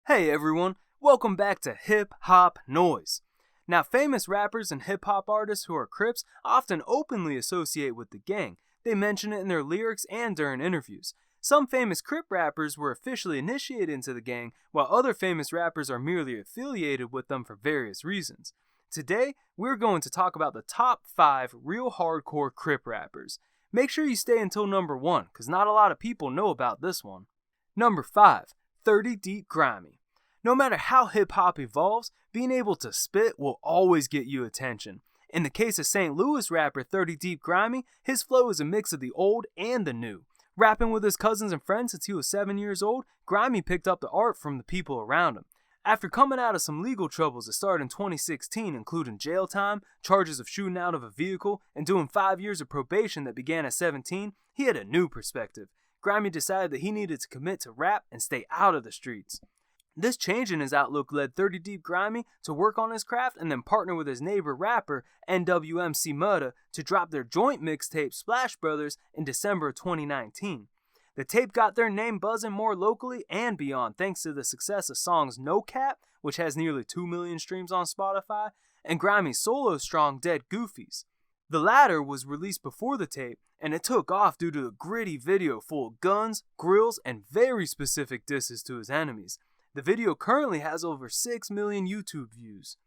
Hey everyone, welcome back to HipHop Noise. Now, famous rappers and hip-hop artists who are Crips often openly associate with the gang. They mention it in their lyrics and during interviews. Some famous Crip rappers were officially initiated into the gang, while other famous rappers are merely affiliated with them for various reasons. Today, we're going to talk about the top 5 real hardcore Crip rappers. Make sure you stay until number 1, because not a lot of people know about this one. Number 5. 30 Deep Grimy. No matter how hip-hop evolves, being able to spit will always get you attention. In the case of St. Louis rapper 30 Deep Grimy, his flow is a mix of the old and the new. Rapping with his cousins and friends since he was 7 years old, Grimy picked up the art from the people around him. After coming out of some legal troubles that started in 2016, including jail time, charges of shooting out of a vehicle, and doing 5 years of probation that began at 17, he had a new perspective. Grimy decided that he needed to commit to rap and stay out of the streets. This change in his outlook led 30 Deep Grimy to work on his craft and then partner with his neighbor rapper NWMC Mudda to drop their joint mixtape Splash Brothers in December of 2019. The tape got their name buzzing more locally and beyond thanks to the success of songs No Cap, which has nearly 2 million streams on Spotify, and Grimy's solo strong Dead Goofies. The latter was released before the tape, and it took off due to a gritty video full of guns, grills, and very specific disses to his enemies. The video currently has over 6 million YouTube views.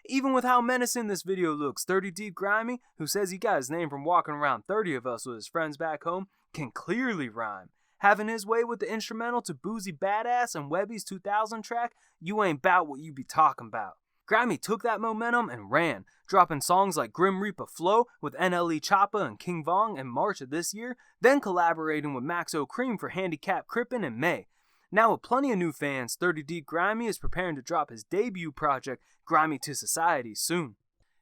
Even with how menacing this video looks, 30 Deep Grimy, who says he got his name from walking around 30 of us with his friends back home, can clearly rhyme. Having his way with the instrumental to Boozy Badass and Webby's 2000 track, you ain't bout what you be talking about. Grimy took that momentum and ran, dropping songs like Grim Reaper Flow with NLE Choppa and King Von in March of this year, then collaborating with Max O'Cream for Handicap Crippin' in May. Now with plenty of new fans, 30 Deep Grimy is preparing to drop his debut project, Grimy to Society, soon.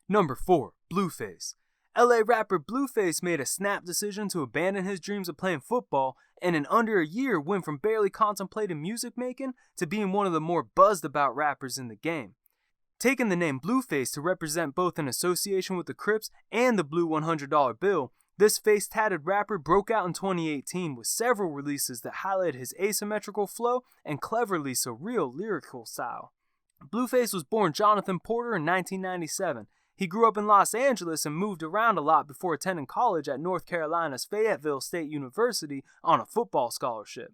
Number 4. Blueface. LA rapper Blueface made a snap decision to abandon his dreams of playing football, and in under a year went from barely contemplating music making to being one of the more buzzed about rappers in the game. Taking the name Blueface to represent both an association with the Crips and the blue $100 bill, this face-tatted rapper broke out in 2018 with several releases that highlighted his asymmetrical flow and cleverly surreal lyrical style. Blueface was born Jonathan Porter in 1997. He grew up in Los Angeles and moved around a lot before attending college at North Carolina's Fayetteville State University on a football scholarship.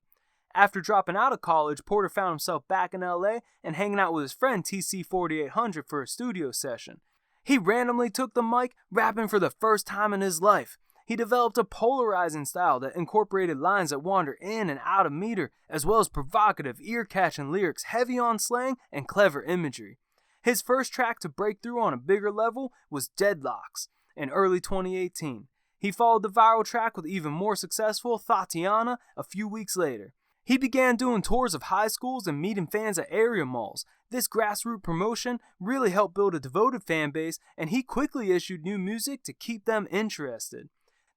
After dropping out of college, Porter found himself back in LA and hanging out with his friend TC4800 for a studio session. He randomly took the mic, rapping for the first time in his life. He developed a polarizing style that incorporated lines that wander in and out of meter, as well as provocative, ear-catching lyrics heavy on slang and clever imagery. His first track to break through on a bigger level was Deadlocks in early 2018. He followed the viral track with even more successful Thotiana a few weeks later. He began doing tours of high schools and meeting fans at area malls. This grassroots promotion really helped build a devoted fan base, and he quickly issued new music to keep them interested.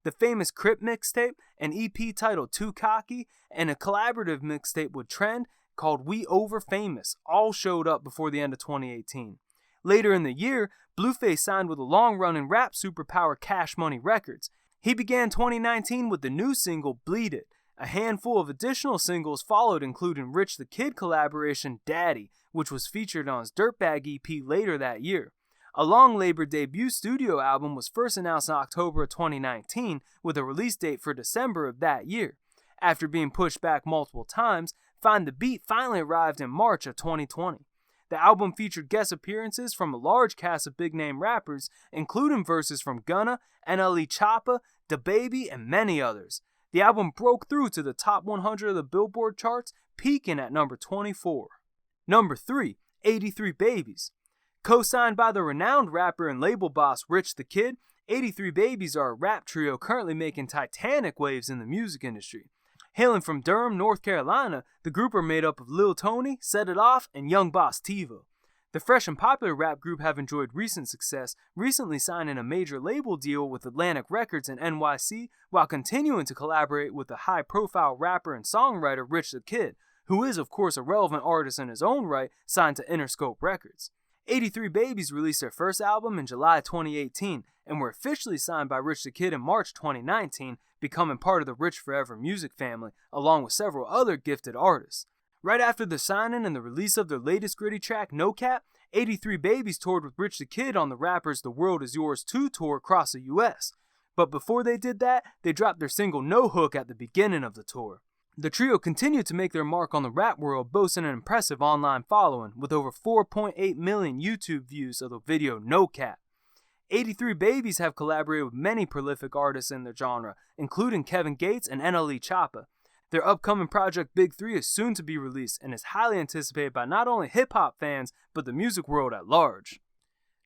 The famous Crip mixtape, an EP titled Too Cocky, and a collaborative mixtape with Trend called We Over Famous all showed up before the end of 2018. Later in the year, Blueface signed with a long-running rap superpower Cash Money Records. He began 2019 with the new single Bleed It. A handful of additional singles followed, including Rich the Kid collaboration Daddy, which was featured on his Dirtbag EP later that year. A long-labored debut studio album was first announced in October of 2019 with a release date for December of that year. After being pushed back multiple times, Find the Beat finally arrived in March of 2020. The album featured guest appearances from a large cast of big-name rappers, including verses from Gunna, NLE Choppa, DaBaby, and many others. The album broke through to the top 100 of the Billboard charts, peaking at number 24. Number 3. 83 Babies. Co-signed by the renowned rapper and label boss Rich the Kid, 83 Babies are a rap trio currently making titanic waves in the music industry. Hailing from Durham, North Carolina, the group are made up of Lil Tony, Set It Off, and Young Boss Tiva. The fresh and popular rap group have enjoyed recent success, recently signing a major label deal with Atlantic Records in NYC, while continuing to collaborate with the high-profile rapper and songwriter Rich the Kid, who is of course a relevant artist in his own right, signed to Interscope Records. 83 Babies released their first album in July 2018 and were officially signed by Rich the Kid in March 2019, becoming part of the Rich Forever music family, along with several other gifted artists. Right after the signing and the release of their latest gritty track, No Cap, 83 Babies toured with Rich the Kid on the rapper's The World Is Yours 2 tour across the US. But before they did that, they dropped their single No Hook at the beginning of the tour. The trio continued to make their mark on the rap world, boasting an impressive online following, with over 4.8 million YouTube views of the video No Cap. 83 Babies have collaborated with many prolific artists in their genre, including Kevin Gates and NLE Choppa. Their upcoming project Big 3 is soon to be released and is highly anticipated by not only hip-hop fans, but the music world at large.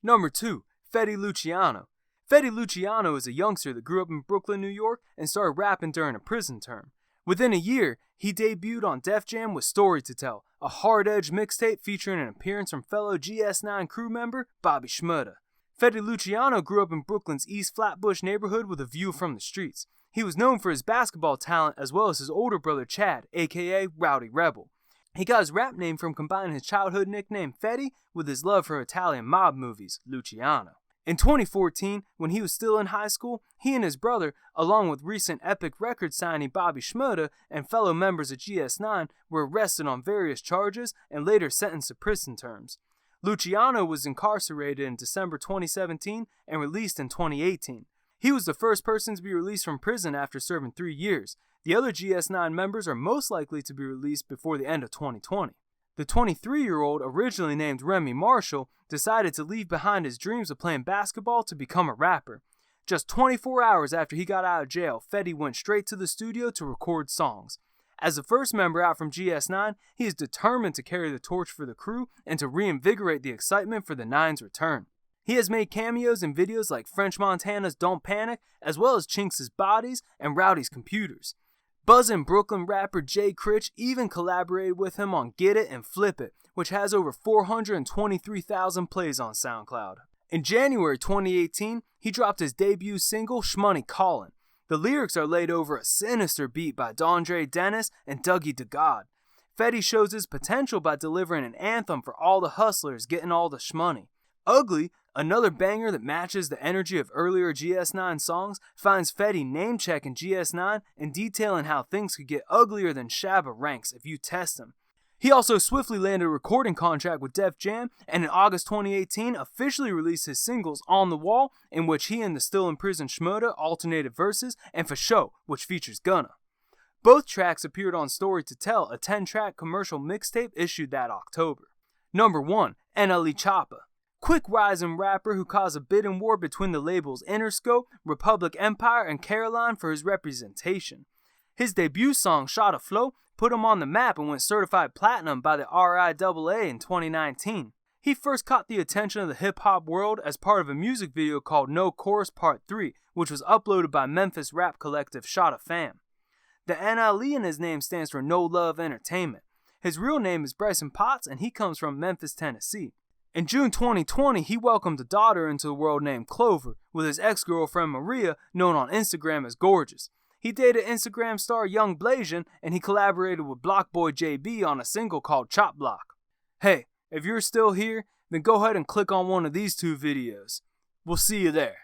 Number 2. Fetty Luciano. Fetty Luciano is a youngster that grew up in Brooklyn, New York, and started rapping during a prison term. Within a year, he debuted on Def Jam with Story to Tell, a hard-edged mixtape featuring an appearance from fellow GS9 crew member Bobby Shmurda. Fetty Luciano grew up in Brooklyn's East Flatbush neighborhood with a view from the streets. He was known for his basketball talent as well as his older brother Chad, aka Rowdy Rebel. He got his rap name from combining his childhood nickname Fetty with his love for Italian mob movies, Luciano. In 2014, when he was still in high school, he and his brother, along with recent Epic Records signee Bobby Shmurda and fellow members of GS9, were arrested on various charges and later sentenced to prison terms. Luciano was incarcerated in December 2017 and released in 2018. He was the first person to be released from prison after serving 3 years. The other GS9 members are most likely to be released before the end of 2020. The 23-year-old, originally named Remy Marshall, decided to leave behind his dreams of playing basketball to become a rapper. Just 24 hours after he got out of jail, Fetty went straight to the studio to record songs. As the first member out from GS9, he is determined to carry the torch for the crew and to reinvigorate the excitement for the Nine's return. He has made cameos in videos like French Montana's Don't Panic, as well as Chinks' Bodies and Rowdy's Computers. Buzzin' Brooklyn rapper Jay Critch even collaborated with him on Get It and Flip It, which has over 423,000 plays on SoundCloud. In January 2018, he dropped his debut single, Shmoney Callin'. The lyrics are laid over a sinister beat by Dondre Dennis and Dougie DeGod. Fetty shows his potential by delivering an anthem for all the hustlers getting all the shmoney. Ugly, another banger that matches the energy of earlier GS9 songs, finds Fetty name-checking GS9 and detailing how things could get uglier than Shabba ranks if you test him. He also swiftly landed a recording contract with Def Jam, and in August 2018 officially released his singles On the Wall, in which he and the still-in-prison Shmurda alternated verses, and For Show, which features Gunna. Both tracks appeared on Story to Tell, a 10-track commercial mixtape issued that October. Number 1. NLE Choppa. Quick rising rapper who caused a bidding war between the labels Interscope, Republic Empire, and Caroline for his representation. His debut song, Shot of Flow, put him on the map and went certified platinum by the RIAA in 2019. He first caught the attention of the hip-hop world as part of a music video called No Chorus Part 3, which was uploaded by Memphis rap collective Shot of Fam. The NLE in his name stands for No Love Entertainment. His real name is Bryson Potts, and he comes from Memphis, Tennessee. In June 2020, he welcomed a daughter into the world named Clover, with his ex-girlfriend Maria, known on Instagram as Gorgeous. He dated Instagram star Young Blasian, and he collaborated with Blockboy JB on a single called Chop Block. Hey, if you're still here, then go ahead and click on one of these 2 videos. We'll see you there.